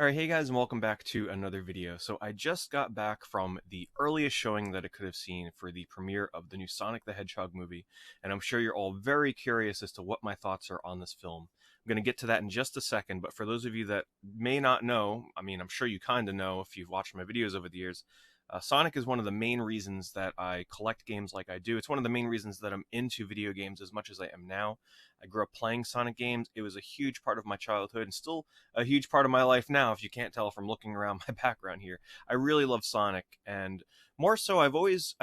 Alright, hey guys, and welcome back to another video. So I just got back from the earliest showing that I could have seen for the premiere of the new Sonic the Hedgehog movie, and I'm sure you're all very curious as to what my thoughts are on this film. I'm going to get to that in just a second, but for those of you that may not know, I mean, I'm sure you kind of know if you've watched my videos over the years, Sonic is one of the main reasons that I collect games like I do. It's one of the main reasons that I'm into video games as much as I am now. I grew up playing Sonic games. It was a huge part of my childhood and still a huge part of my life now, if you can't tell from looking around my background here. I really love Sonic, and more so, I've always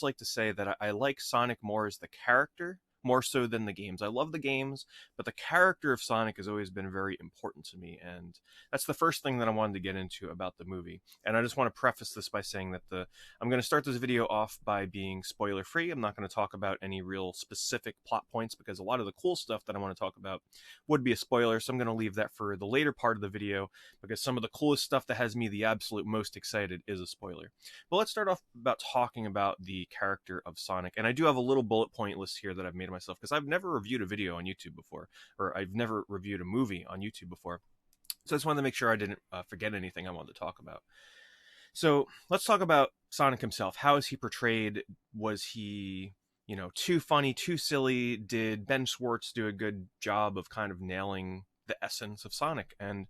liked to say that I like Sonic more as the character more so than the games. I love the games, but the character of Sonic has always been very important to me, and that's the first thing that I wanted to get into about the movie. And I just want to preface this by saying that I'm going to start this video off by being spoiler free. I'm not going to talk about any real specific plot points because a lot of the cool stuff that I want to talk about would be a spoiler, so I'm going to leave that for the later part of the video because some of the coolest stuff that has me the absolute most excited is a spoiler. But let's start off about talking about the character of Sonic, and I do have a little bullet point list here that I've made myself because I've never reviewed a video on YouTube before, or I've never reviewed a movie on YouTube before. So I just wanted to make sure I didn't forget anything I wanted to talk about. So let's talk about Sonic himself. How is he portrayed? Was he, too funny, too silly? Did Ben Schwartz do a good job of kind of nailing the essence of Sonic? And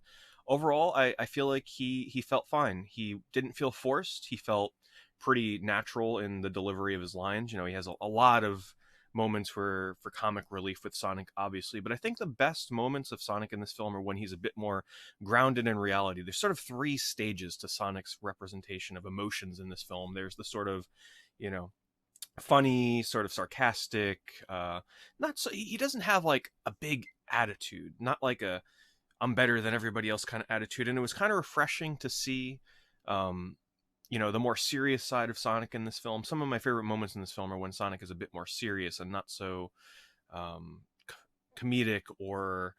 overall, I feel like he felt fine. He didn't feel forced. He felt pretty natural in the delivery of his lines. He has a lot of moments for comic relief with Sonic, obviously, but I think the best moments of Sonic in this film are when he's a bit more grounded in reality. There's sort of three stages to Sonic's representation of emotions in this film. There's the sort of, funny, sort of sarcastic, not so he doesn't have like a big attitude, not like a I'm better than everybody else kind of attitude, and it was kind of refreshing to see um the more serious side of Sonic in this film. Some of my favorite moments in this film are when Sonic is a bit more serious and not so um, comedic or,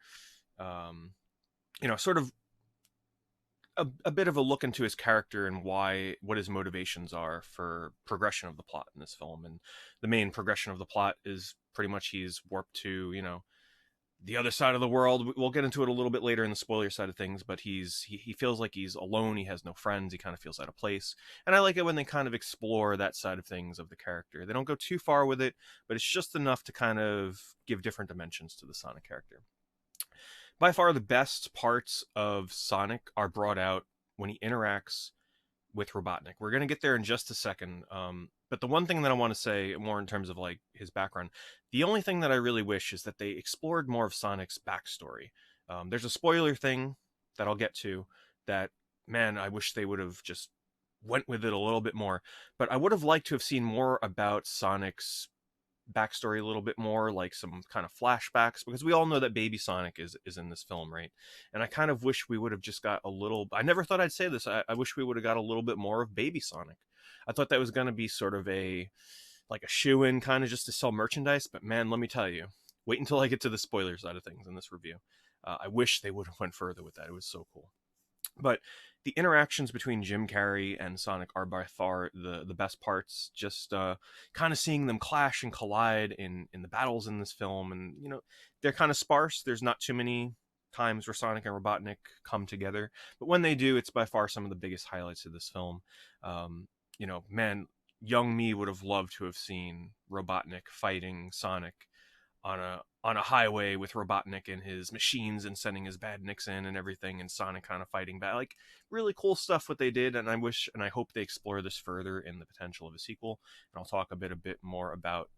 sort of a bit of a look into his character and what his motivations are for progression of the plot in this film. And the main progression of the plot is pretty much he's warped to, the other side of the world. We'll get into it a little bit later in the spoiler side of things, but he feels like he's alone. He has no friends. He kind of feels out of place. And I like it when they kind of explore that side of things of the character. They don't go too far with it, but it's just enough to kind of give different dimensions to the Sonic character. By far the best parts of Sonic are brought out when he interacts with Robotnik. We're going to get there in just a second. But the one thing that I want to say more in terms of like his background, the only thing that I really wish is that they explored more of Sonic's backstory. There's a spoiler thing that I'll get to that, man, I wish they would have just went with it a little bit more. But I would have liked to have seen more about Sonic's backstory a little bit more, like some kind of flashbacks, because we all know that baby Sonic is in this film, right? And I kind of wish we would have just got a little, I never thought I'd say this, I wish we would have got a little bit more of baby Sonic. I thought that was going to be sort of a shoe-in kind of just to sell merchandise, but man, let me tell you, wait until I get to the spoiler side of things in this review. I wish they would have went further with that. It was so cool. But the interactions between Jim Carrey and Sonic are by far the best parts. Just kind of seeing them clash and collide in the battles in this film, and they're kind of sparse. There's not too many times where Sonic and Robotnik come together, but when they do, it's by far some of the biggest highlights of this film. Man, young me would have loved to have seen Robotnik fighting Sonic on a highway with Robotnik and his machines and sending his badniks in and everything, and Sonic kind of fighting back. Like, really cool stuff what they did, and I wish and I hope they explore this further in the potential of a sequel. And I'll talk a bit more about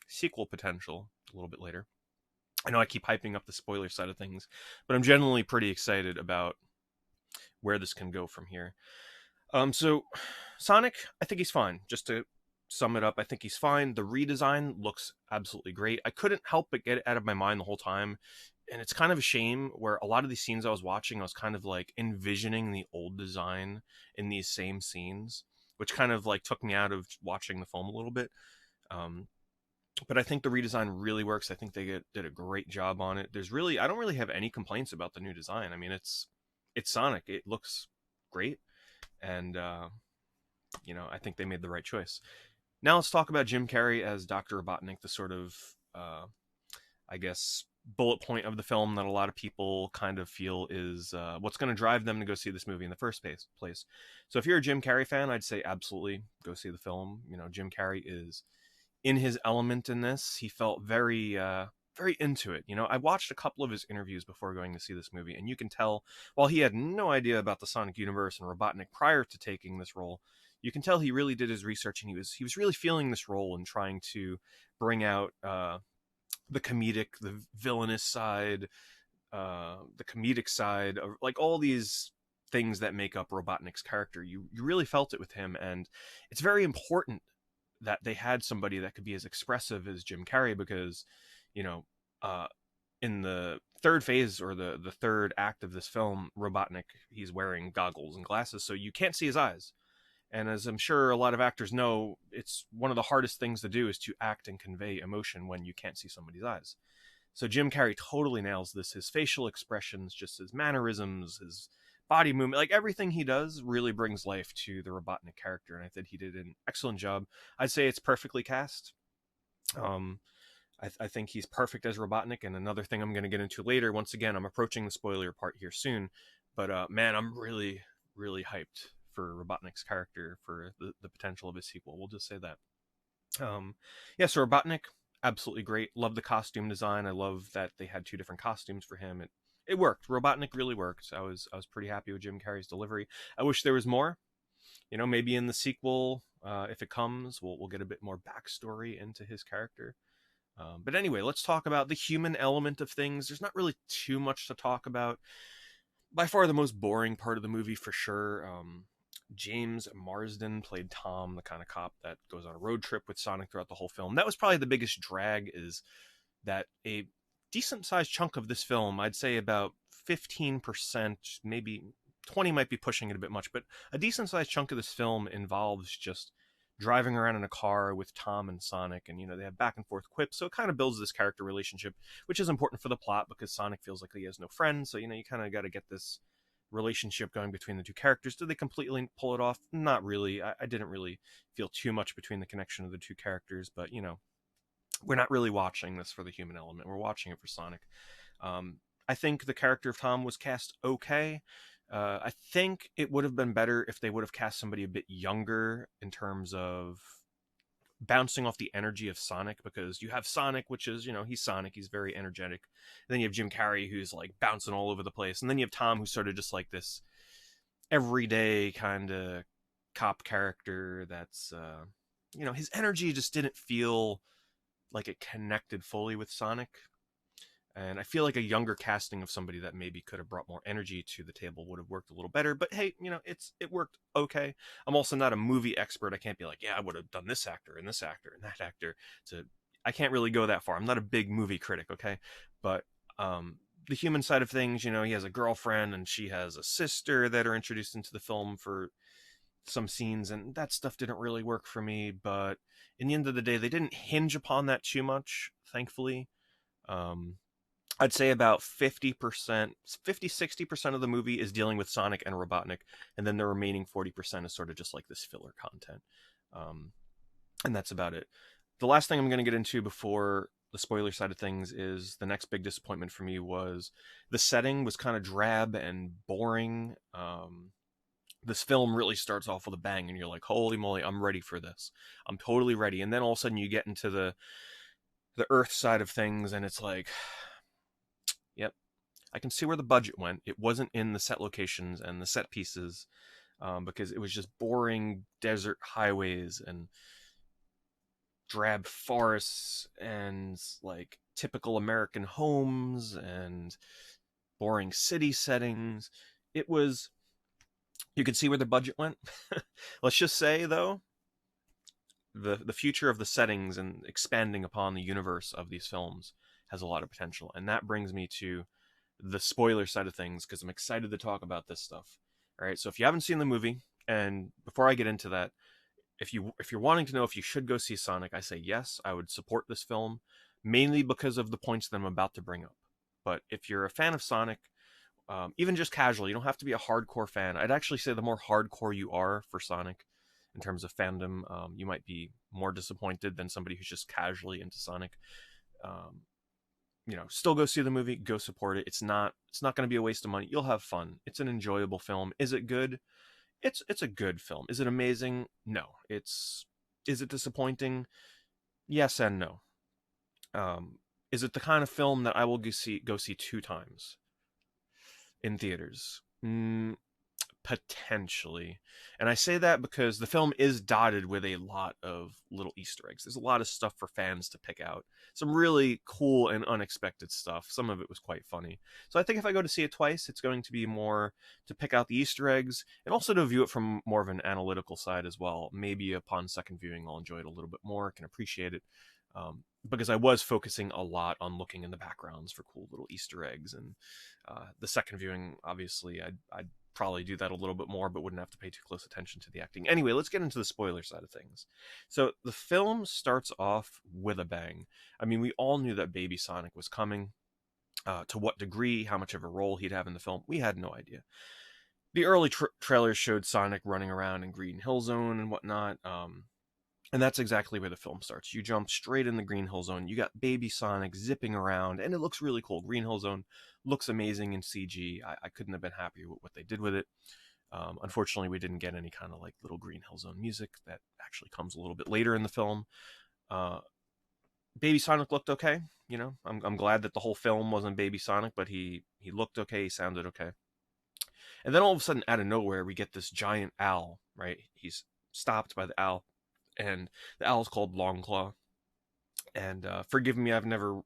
sequel potential a little bit later. I know I keep hyping up the spoiler side of things, but I'm generally pretty excited about where this can go from here. So Sonic, I think he's fine. Just to sum it up, I think he's fine. The redesign looks absolutely great. I couldn't help but get it out of my mind the whole time. And it's kind of a shame where a lot of these scenes I was watching, I was kind of like envisioning the old design in these same scenes, which kind of like took me out of watching the film a little bit. But I think the redesign really works. I think they did a great job on it. I don't really have any complaints about the new design. I mean, it's Sonic. It looks great. And, I think they made the right choice. Now let's talk about Jim Carrey as Dr. Robotnik, the sort of, I guess, bullet point of the film that a lot of people kind of feel is what's going to drive them to go see this movie in the first place. So if you're a Jim Carrey fan, I'd say absolutely go see the film. You know, Jim Carrey is in his element in this. He felt very into it. You know, I watched a couple of his interviews before going to see this movie, and you can tell while he had no idea about the Sonic universe and Robotnik prior to taking this role, you can tell he really did his research, and he was really feeling this role and trying to bring out the comedic, the villainous side, the comedic side of like all these things that make up Robotnik's character. You really felt it with him, and it's very important that they had somebody that could be as expressive as Jim Carrey because, you know, uh, in the third phase or the third act of this film, Robotnik, he's wearing goggles and glasses, so you can't see his eyes. And as I'm sure a lot of actors know, it's one of the hardest things to do is to act and convey emotion when you can't see somebody's eyes. So Jim Carrey totally nails this. His facial expressions, just his mannerisms, his body movement, like everything he does really brings life to the Robotnik character. And I think he did an excellent job. I'd say it's perfectly cast. Um, I think he's perfect as Robotnik. And another thing I'm going to get into later, once again, I'm approaching the spoiler part here soon. But man, I'm really, really hyped for Robotnik's character, for the potential of his sequel. We'll just say that. Yeah, so Robotnik, absolutely great. Love the costume design. I love that they had two different costumes for him. It worked. Robotnik really worked. I was pretty happy with Jim Carrey's delivery. I wish there was more. You know, maybe in the sequel, if it comes, we'll get a bit more backstory into his character. But anyway, let's talk about the human element of things. There's not really too much to talk about. By far the most boring part of the movie for sure. James Marsden played Tom, the kind of cop that goes on a road trip with Sonic throughout the whole film. That was probably the biggest drag, is that a decent sized chunk of this film, I'd say about 15%, maybe 20 might be pushing it a bit much, but a decent sized chunk of this film involves just driving around in a car with Tom and Sonic, and you know, they have back and forth quips, so it kind of builds this character relationship, which is important for the plot because Sonic feels like he has no friends, so you know, you kind of got to get this relationship going between the two characters. Did they completely pull it off? Not really. I didn't really feel too much between the connection of the two characters, but you know, we're not really watching this for the human element. We're watching it for Sonic. I think the character of Tom was cast okay. I think it would have been better if they would have cast somebody a bit younger in terms of bouncing off the energy of Sonic, because you have Sonic, which is, you know, he's Sonic, he's very energetic. And then you have Jim Carrey, who's like bouncing all over the place. And then you have Tom, who's sort of just like this everyday kind of cop character that's, you know, his energy just didn't feel like it connected fully with Sonic. And I feel like a younger casting of somebody that maybe could have brought more energy to the table would have worked a little better. But hey, you know, it worked okay. I'm also not a movie expert. I can't be like, yeah, I would have done this actor and this actor and that actor. I can't really go that far. I'm not a big movie critic, okay? But the human side of things, you know, he has a girlfriend and she has a sister that are introduced into the film for some scenes, and that stuff didn't really work for me. But in the end of the day, they didn't hinge upon that too much, thankfully. I'd say about 50%, 60% of the movie is dealing with Sonic and Robotnik, and then the remaining 40% is sort of just like this filler content. And that's about it. The last thing I'm going to get into before the spoiler side of things is the next big disappointment for me was the setting was kind of drab and boring. This film really starts off with a bang, and you're like, holy moly, I'm ready for this. I'm totally ready. And then all of a sudden you get into the Earth side of things, and it's like, yep, I can see where the budget went. It wasn't in the set locations and the set pieces, because it was just boring desert highways and drab forests and like typical American homes and boring city settings. It was, you could see where the budget went. Let's just say though, the future of the settings and expanding upon the universe of these films has a lot of potential. And that brings me to the spoiler side of things, because I'm excited to talk about this stuff. All right, so if you haven't seen the movie, and before I get into that, if you're wanting to know if you should go see Sonic, I say yes, I would support this film, mainly because of the points that I'm about to bring up. But if you're a fan of Sonic, even just casually, you don't have to be a hardcore fan. I'd actually say the more hardcore you are for Sonic, in terms of fandom, you might be more disappointed than somebody who's just casually into Sonic. still go see the movie, go support it. It's not going to be a waste of money. You'll have fun. It's an enjoyable film. Is it good? It's a good film. Is it amazing? No. Is it disappointing? Yes and no. Is it the kind of film that I will go see two times in theaters? Potentially. And I say that because the film is dotted with a lot of little Easter eggs. There's a lot of stuff for fans to pick out. Some really cool and unexpected stuff. Some of it was quite funny. So I think if I go to see it twice, it's going to be more to pick out the Easter eggs and also to view it from more of an analytical side as well. Maybe upon second viewing, I'll enjoy it a little bit more, can appreciate it. Because I was focusing a lot on looking in the backgrounds for cool little Easter eggs. And the second viewing, obviously, I'd probably do that a little bit more, but wouldn't have to pay too close attention to the acting. Anyway, let's get into the spoiler side of things. So the film starts off with a bang. I mean, we all knew that Baby Sonic was coming. To what degree, how much of a role he'd have in the film, we had no idea. The early trailers showed Sonic running around in Green Hill Zone and whatnot. And that's exactly where the film starts. You jump straight in the Green Hill Zone. You got Baby Sonic zipping around, and it looks really cool. Green Hill Zone looks amazing in CG. I couldn't have been happier with what they did with it. Unfortunately, we didn't get any kind of like little Green Hill Zone music. That actually comes a little bit later in the film. Baby Sonic looked okay. I'm glad that the whole film wasn't Baby Sonic, but he looked okay. He sounded okay. And then all of a sudden, out of nowhere, we get this giant owl. Right? He's stopped by the owl. And the owl's called Longclaw. And forgive me, I've never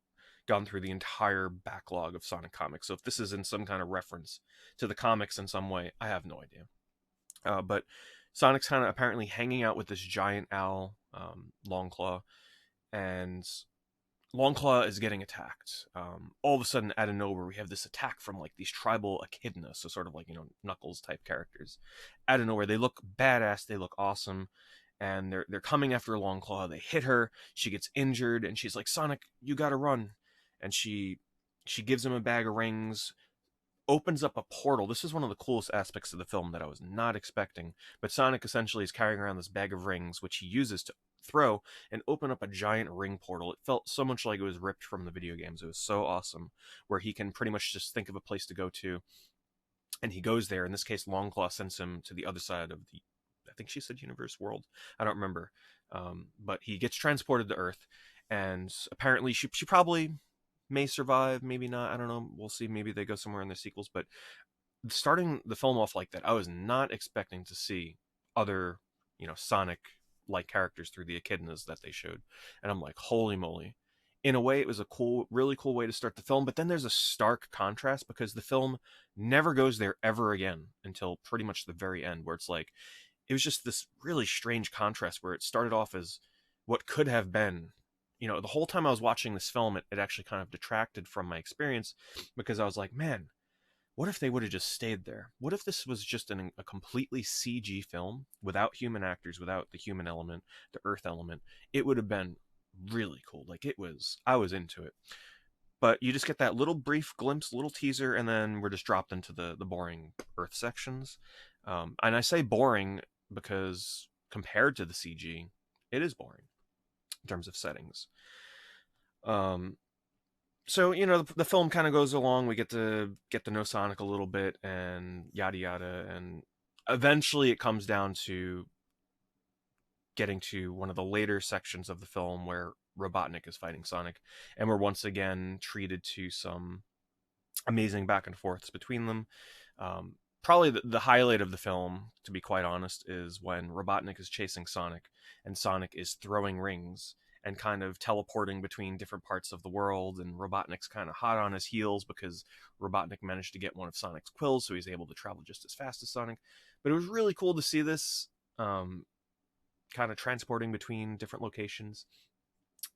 gone through the entire backlog of Sonic comics, so if this is in some kind of reference to the comics in some way, I have no idea. But Sonic's kind of apparently hanging out with this giant owl, Longclaw, and Longclaw is getting attacked. All of a sudden, out of nowhere, we have this attack from like these tribal echidnas, so sort of like Knuckles type characters. Out of nowhere, they look badass, they look awesome. And they're coming after Longclaw. They hit her. She gets injured, and she's like, "Sonic, you gotta run!" And she gives him a bag of rings, opens up a portal. This is one of the coolest aspects of the film that I was not expecting. But Sonic essentially is carrying around this bag of rings, which he uses to throw and open up a giant ring portal. It felt so much like it was ripped from the video games. It was so awesome, where he can pretty much just think of a place to go to, and he goes there. In this case, Longclaw sends him to the other side of the, I think she said universe world. I don't remember. But he gets transported to Earth, and apparently she probably may survive, maybe not. I don't know. We'll see. Maybe they go somewhere in the sequels. But starting the film off like that, I was not expecting to see other, Sonic-like characters through the echidnas that they showed. And I'm like, holy moly. In a way, it was a really cool way to start the film. But then there's a stark contrast because the film never goes there ever again until pretty much the very end, where it's like, it was just this really strange contrast where it started off as what could have been. The whole time I was watching this film, it actually kind of detracted from my experience because I was like, man, what if they would have just stayed there? What if this was just a completely CG film without human actors, without the human element, the Earth element? It would have been really cool. Like I was into it. But you just get that little brief glimpse, little teaser, and then we're just dropped into the boring Earth sections. And I say boring because compared to the CG, it is boring in terms of settings. So the film kind of goes along. We get to know Sonic a little bit and yada yada, and eventually it comes down to getting to one of the later sections of the film where Robotnik is fighting Sonic, and we're once again treated to some amazing back and forths between them. Probably the highlight of the film, to be quite honest, is when Robotnik is chasing Sonic and Sonic is throwing rings and kind of teleporting between different parts of the world, and Robotnik's kind of hot on his heels because Robotnik managed to get one of Sonic's quills, so he's able to travel just as fast as Sonic. But it was really cool to see this kind of transporting between different locations.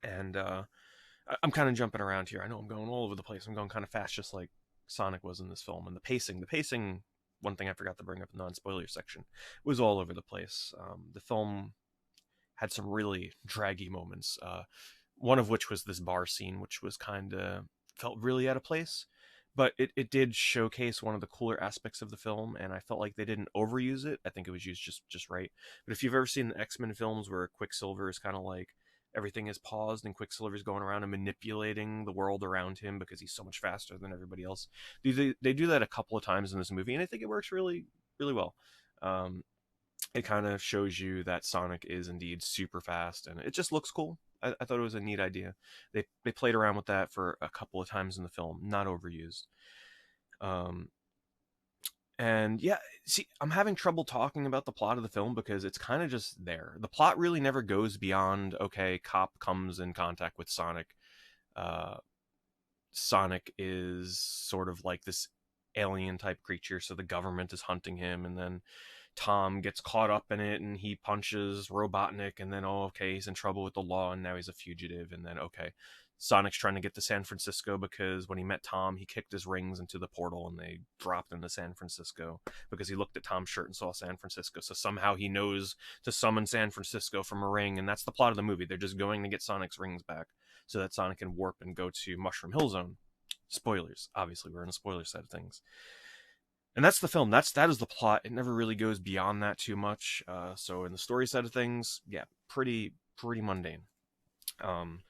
And I'm kind of jumping around here. I know I'm going all over the place. I'm going kind of fast, just like Sonic was in this film. And the pacing, one thing I forgot to bring up in the non-spoiler section, was all over the place. The film had some really draggy moments, one of which was this bar scene, which was felt really out of place. But it did showcase one of the cooler aspects of the film, and I felt like they didn't overuse it. I think it was used just right. But if you've ever seen the X-Men films where Quicksilver is kind of like everything is paused and Quicksilver's going around and manipulating the world around him because he's so much faster than everybody else. They do that a couple of times in this movie, and I think it works really, really well. Um, it kind of shows you that Sonic is indeed super fast, and it just looks cool. I thought it was a neat idea. They played around with that for a couple of times in the film, not overused. Um, and yeah, see, I'm having trouble talking about the plot of the film because it's kind of just there. The plot really never goes beyond, okay, cop comes in contact with Sonic. Uh, Sonic is sort of like this alien type creature, so the government is hunting him, and then Tom gets caught up in it and he punches Robotnik, and then, oh, okay, he's in trouble with the law and now he's a fugitive, and then, okay, Sonic's trying to get to San Francisco because when he met Tom, he kicked his rings into the portal and they dropped into San Francisco because he looked at Tom's shirt and saw San Francisco. So somehow he knows to summon San Francisco from a ring, and that's the plot of the movie. They're just going to get Sonic's rings back so that Sonic can warp and go to Mushroom Hill Zone. Spoilers. Obviously, we're in the spoiler side of things. And that's the film. That is the plot. It never really goes beyond that too much. So in the story side of things, yeah, pretty mundane. Um,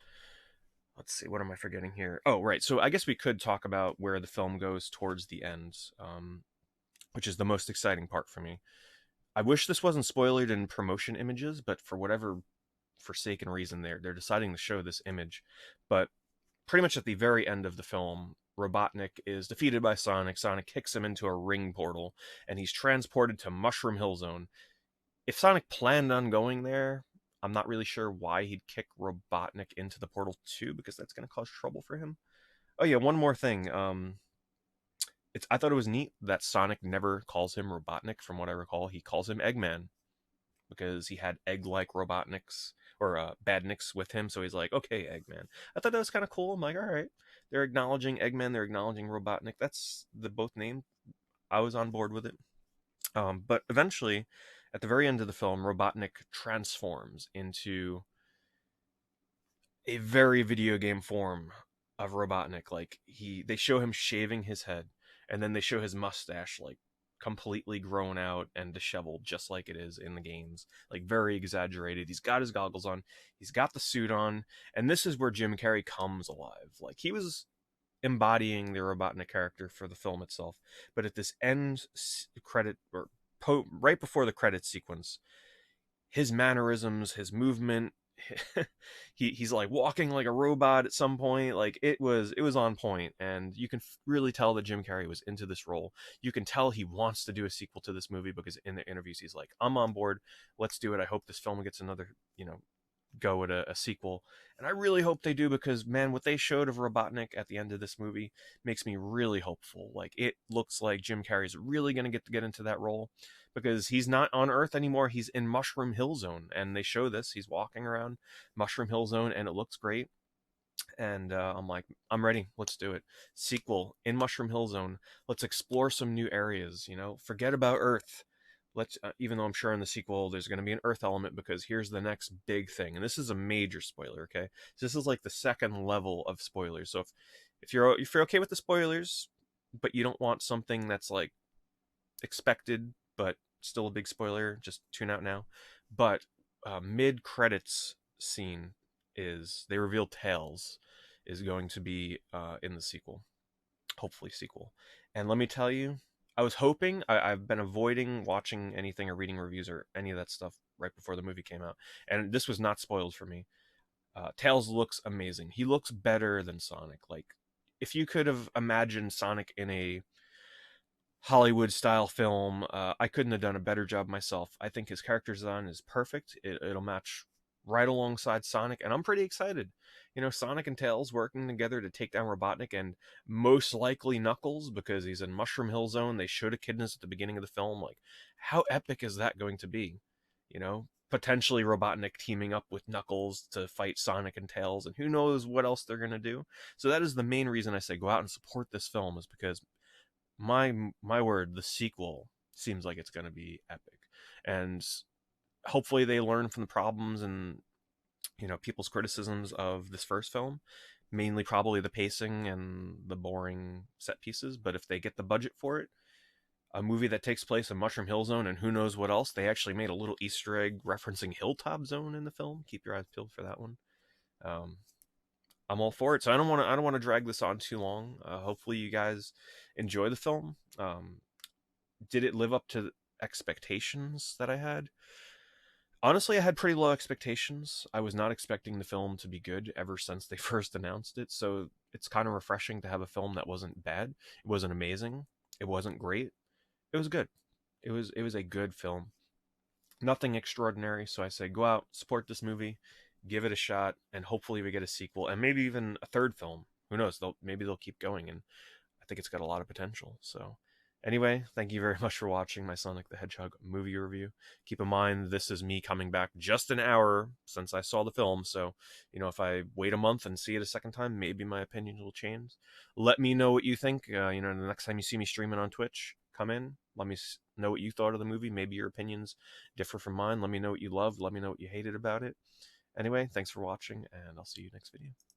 let's see, what am I forgetting here? Oh, right. So I guess we could talk about where the film goes towards the end, which is the most exciting part for me. I wish this wasn't spoiled in promotion images, but for whatever forsaken reason, they're deciding to show this image. But pretty much at the very end of the film, Robotnik is defeated by Sonic. Sonic kicks him into a ring portal, and he's transported to Mushroom Hill Zone. If Sonic planned on going there, I'm not really sure why he'd kick Robotnik into the portal too, because that's going to cause trouble for him. Oh yeah, one more thing. I thought it was neat that Sonic never calls him Robotnik. From what I recall, he calls him Eggman because he had egg-like Robotniks or Badniks with him. So he's like, okay, Eggman. I thought that was kind of cool. I'm like, all right, they're acknowledging Eggman, they're acknowledging Robotnik. That's the both named. I was on board with it. But eventually, at the very end of the film, Robotnik transforms into a very video game form of Robotnik. Like they show him shaving his head, and then they show his mustache like completely grown out and disheveled, just like it is in the games. Like very exaggerated. He's got his goggles on, he's got the suit on, and this is where Jim Carrey comes alive. Like he was embodying the Robotnik character for the film itself, but at this end credit or right before the credit sequence, his mannerisms, his movement, he's like walking like a robot at some point. Like it was on point, and you can really tell that Jim Carrey was into this role. You can tell he wants to do a sequel to this movie because in the interviews he's like, I'm on board, let's do it. I hope this film gets another go at a sequel, and I really hope they do, because man, what they showed of Robotnik at the end of this movie makes me really hopeful. Like it looks like Jim Carrey's really going to get into that role, because he's not on Earth anymore, he's in Mushroom Hill Zone, and they show this, he's walking around Mushroom Hill Zone and it looks great. And I'm like, I'm ready, let's do it. Sequel in Mushroom Hill Zone, let's explore some new areas, forget about Earth. Let's even though I'm sure in the sequel there's going to be an Earth element, because here's the next big thing, and this is a major spoiler. Okay, so this is like the second level of spoilers. So if you're okay with the spoilers, but you don't want something that's like expected but still a big spoiler, just tune out now. But mid credits scene is they reveal Tails is going to be in the sequel, hopefully sequel. And let me tell you, I was hoping, I've been avoiding watching anything or reading reviews or any of that stuff right before the movie came out, and this was not spoiled for me. Tails looks amazing. He looks better than Sonic. Like, if you could have imagined Sonic in a Hollywood style film, I couldn't have done a better job myself. I think his character design is perfect. It'll match right alongside Sonic, and I'm pretty excited. Sonic and Tails working together to take down Robotnik, and most likely Knuckles, because he's in Mushroom Hill Zone. They showed echidnas at the beginning of the film. Like, how epic is that going to be? Potentially Robotnik teaming up with Knuckles to fight Sonic and Tails, and who knows what else they're going to do. So that is the main reason I say go out and support this film, is because my word, the sequel seems like it's going to be epic. And hopefully they learn from the problems and people's criticisms of this first film, mainly probably the pacing and the boring set pieces. But if they get the budget for it, a movie that takes place in Mushroom Hill Zone and who knows what else, they actually made a little Easter egg referencing Hilltop Zone in the film. Keep your eyes peeled for that one. Um, I'm all for it. So I don't want to drag this on too long. Hopefully you guys enjoy the film. Did it live up to expectations that I had? Honestly, I had pretty low expectations. I was not expecting the film to be good ever since they first announced it. So it's kind of refreshing to have a film that wasn't bad. It wasn't amazing. It wasn't great. It was good. It was a good film. Nothing extraordinary. So I say go out, support this movie, give it a shot, and hopefully we get a sequel and maybe even a third film. Who knows? Maybe they'll keep going, and I think it's got a lot of potential. So, anyway, thank you very much for watching my Sonic the Hedgehog movie review. Keep in mind, this is me coming back just an hour since I saw the film. So, if I wait a month and see it a second time, maybe my opinion will change. Let me know what you think. The next time you see me streaming on Twitch, come in. Let me know what you thought of the movie. Maybe your opinions differ from mine. Let me know what you loved. Let me know what you hated about it. Anyway, thanks for watching, and I'll see you next video.